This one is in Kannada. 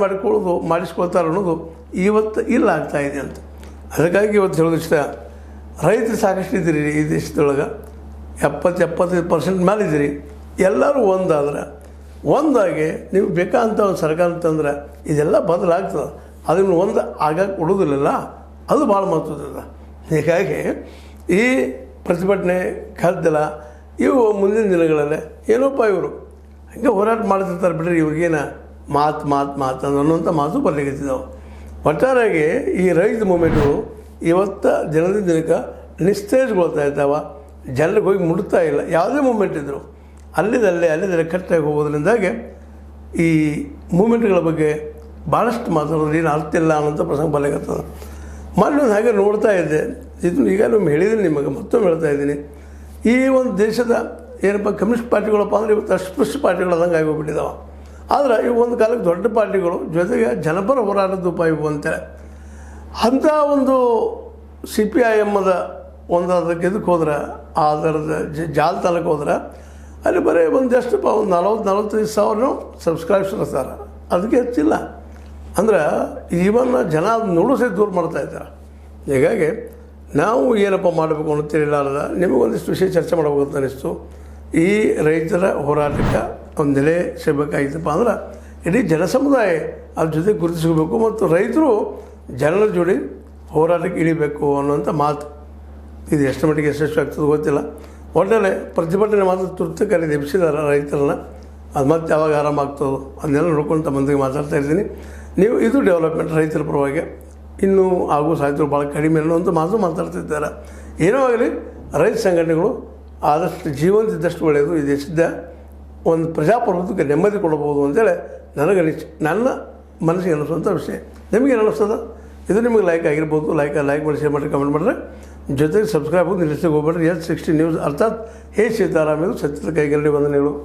ಮಾಡಿಸ್ಕೊಳ್ತಾರೆ ಅನ್ನೋದು ಇವತ್ತು ಇಲ್ಲ ಆಗ್ತಾಯಿದೆ ಅಂತ. ಅದಕ್ಕಾಗಿ ಇವತ್ತು ಹೇಳೋದು ಇಷ್ಟ, ರೈತರು ಸಾಕಷ್ಟು ಇದ್ದೀರಿ ಈ ದೇಶದೊಳಗೆ, 70-75% ಮೇಲೆ ಇದ್ದೀರಿ. ಎಲ್ಲರೂ ಒಂದಾಗಿ ನೀವು ಬೇಕಾದಂಥ ಒಂದು ಸರ್ಕಾರ ಅಂತಂದ್ರೆ ಇದೆಲ್ಲ ಬದಲಾಗ್ತದೆ. ಅದನ್ನು ಒಂದು ಆಗಕ್ಕೆ ಕೊಡೋದಿಲ್ಲ, ಅದು ಭಾಳ ಮಹತ್ವದ. ಹೀಗಾಗಿ ಈ ಪ್ರತಿಭಟನೆ ಗದ್ದಲ ಇವು ಮುಂದಿನ ದಿನಗಳಲ್ಲಿ ಏನೋಪ್ಪ ಇವರು ಹಂಗೆ ಹೋರಾಟ ಮಾಡ್ತಿರ್ತಾರೆ ಬಿಡ್ರಿ, ಇವ್ರಿಗೇನು ಮಾತು ಅನ್ನೋಂಥ ಮಾತು ಬರ್ಲಿಕ್ಕಿದ್ದಾವೆ. ಒಟ್ಟಾರೆಯಾಗಿ ಈ ರೈತ ಮೂಮೆಂಟು ಇವತ್ತು ದಿನದಿಂದ ದಿನಕ್ಕೆ ನಿಸ್ತೇಜಗೊಳ್ತಾ ಇದ್ದಾವೆ, ಜನರಿಗೆ ಹೋಗಿ ಮುಟ್ತಾ ಇಲ್ಲ. ಯಾವುದೇ ಮೂಮೆಂಟ್ ಇದ್ದರು ಅಲ್ಲಿದ್ದಲ್ಲೇ ಕಟ್ಟಾಗಿ ಹೋಗೋದ್ರಿಂದಾಗಿ ಈ ಮೂಮೆಂಟ್ಗಳ ಬಗ್ಗೆ ಭಾಳಷ್ಟು ಮಾತಾಡೋದು ಏನು ಅರ್ಥ ಇಲ್ಲ ಅನ್ನೋಂಥ ಪ್ರಸಂಗ ಬರ್ಲಿಕ್ಕತ್ತದ. ಮೊನ್ನೆ ಹಾಗೆ ನೋಡ್ತಾ ಇದ್ದೆ, ಇದನ್ನು ಈಗ ನಾನು ಹೇಳಿದ್ದೀನಿ, ನಿಮಗೆ ಮತ್ತೊಮ್ಮೆ ಹೇಳ್ತಾ ಇದ್ದೀನಿ. ಈ ಒಂದು ದೇಶದ ಏನಪ್ಪ ಕಮ್ಯುನಿಸ್ಟ್ ಪಾರ್ಟಿಗಳಪ್ಪ ಅಂದರೆ ಇವತ್ತು ಅಸ್ಪೃಶ್ಯ ಪಾರ್ಟಿಗಳು ಅದಂಗೆ ಆಗೋಗ್ಬಿಟ್ಟಿದ್ದಾವೆ. ಆದರೆ ಇವು ಒಂದು ಕಾಲಕ್ಕೆ ದೊಡ್ಡ ಪಾರ್ಟಿಗಳು, ಜೊತೆಗೆ ಜನಪರ ಹೋರಾಟದ ಉಪಾಯ ಇವು ಅಂತೇಳಿ ಅಂಥ ಒಂದು CPIM ಒಂದು ಅದಕ್ಕೆ ಇದಕ್ಕೆ ಹೋದ್ರೆ, ಅದರದ ಜಾಲತಾಣಕ್ಕೆ ಹೋದ್ರೆ ಅಲ್ಲಿ ಬರೀ ಒಂದೆಷ್ಟಪ್ಪ ಒಂದು 40-45 ಸಾವಿರ ಸಬ್ಸ್ಕ್ರೈಬ್ಸ್ ಇರ್ತಾರೆ, ಅದಕ್ಕೆ ಹೆಚ್ಚಿಲ್ಲ. ಅಂದ್ರೆ ಈವನ್ ಜನ ನೋಡೋ ಸಹಿತ ದೂರ ಮಾಡ್ತಾಯಿದ್ದಾರೆ. ಹೀಗಾಗಿ ನಾವು ಏನಪ್ಪ ಮಾಡಬೇಕು ಅನ್ನೋ ತಿಳಿಲಾರದ ನಿಮಗೊಂದಿಷ್ಟು ವಿಷಯ ಚರ್ಚೆ ಮಾಡಬೇಕು ಅಂತ ಅನಿಸ್ತು. ಈ ರೈತರ ಹೋರಾಟಕ್ಕೆ ಒಂದು ನೆಲೆ ಸಿಗಬೇಕಾಗಿತ್ತಪ್ಪ ಅಂದ್ರೆ ಇಡೀ ಜನಸಮುದಾಯ ಅದ್ರ ಜೊತೆ ಗುರುತಿಸ್ಕೋಬೇಕು ಮತ್ತು ರೈತರು ಜನರ ಜೋಡಿ ಹೋರಾಟಕ್ಕೆ ಇಳಿಬೇಕು ಅನ್ನೋಂಥ ಮಾತು. ಇದು ಎಷ್ಟು ಮಟ್ಟಿಗೆ ಯಶಸ್ವಿ ಆಗ್ತದೆ ಗೊತ್ತಿಲ್ಲ. ಒಟ್ಟಲ್ಲಿ ಪ್ರತಿಭಟನೆ ಮಾತ್ರ ತುರ್ತು ಕರೆದು ಎಬ್ಬಿಸಿದಾರೆ ರೈತರನ್ನ. ಅದು ಮತ್ತೆ ಯಾವಾಗ ಆರಾಮ ಆಗ್ತದೋ ಅದನ್ನೆಲ್ಲ ನೋಡ್ಕೊಂಡು ಮಂದಿಗೆ ಮಾತಾಡ್ತಾ ಇರ್ತೀನಿ. ನೀವು ಇದು ಡೆವಲಪ್ಮೆಂಟ್ ರೈತರ ಪರವಾಗಿ ಇನ್ನೂ ಆಗೋ ಸಾಧ್ಯತೆಗಳು ಭಾಳ ಕಡಿಮೆ ಅನ್ನೋಂಥ ಮಾತು ಮಾತಾಡ್ತಿದ್ದಾರೆ. ಏನೋ ಆಗಲಿ ರೈತ ಸಂಘಟನೆಗಳು ಆದಷ್ಟು ಜೀವಂತ ಇದ್ದಷ್ಟು ಒಳ್ಳೆಯದು. ಈ ದೇಶದ ಒಂದು ಪ್ರಜಾಪ್ರಭುತ್ವಕ್ಕೆ ನೆಮ್ಮದಿ ಕೊಡಬಹುದು ಅಂತೇಳಿ ನನ್ನ ಮನಸ್ಸಿಗೆ ಅನ್ನಿಸುವಂಥ ವಿಷಯ. ನಿಮಗೇನು ಅನ್ನಿಸ್ತದ? ಇದು ನಿಮಗೆ ಲೈಕ್ ಆಗಿರ್ಬೋದು. ಲೈಕ್ ಮಾಡಿ, ಶೇರ್ ಮಾಡಿ, ಕಮೆಂಟ್ ಮಾಡಿದ್ರೆ, ಜೊತೆಗೆ ಸಬ್ಸ್ಕ್ರೈಬ್ ಆಗೋದು ನಿಲ್ಲಿಸ್ಲಿಕ್ಕೆ ಹೋಗ್ಬೇಡ್ರಿ. S60 ನ್ಯೂಸ್ ಅರ್ಥಾತ್ ಹೇ ಸೀತಾರಾಮ್ ಇದು ಸತ್ಯದ ಕೈಗಲ್ಲಿ ವಂದನೆಗಳು.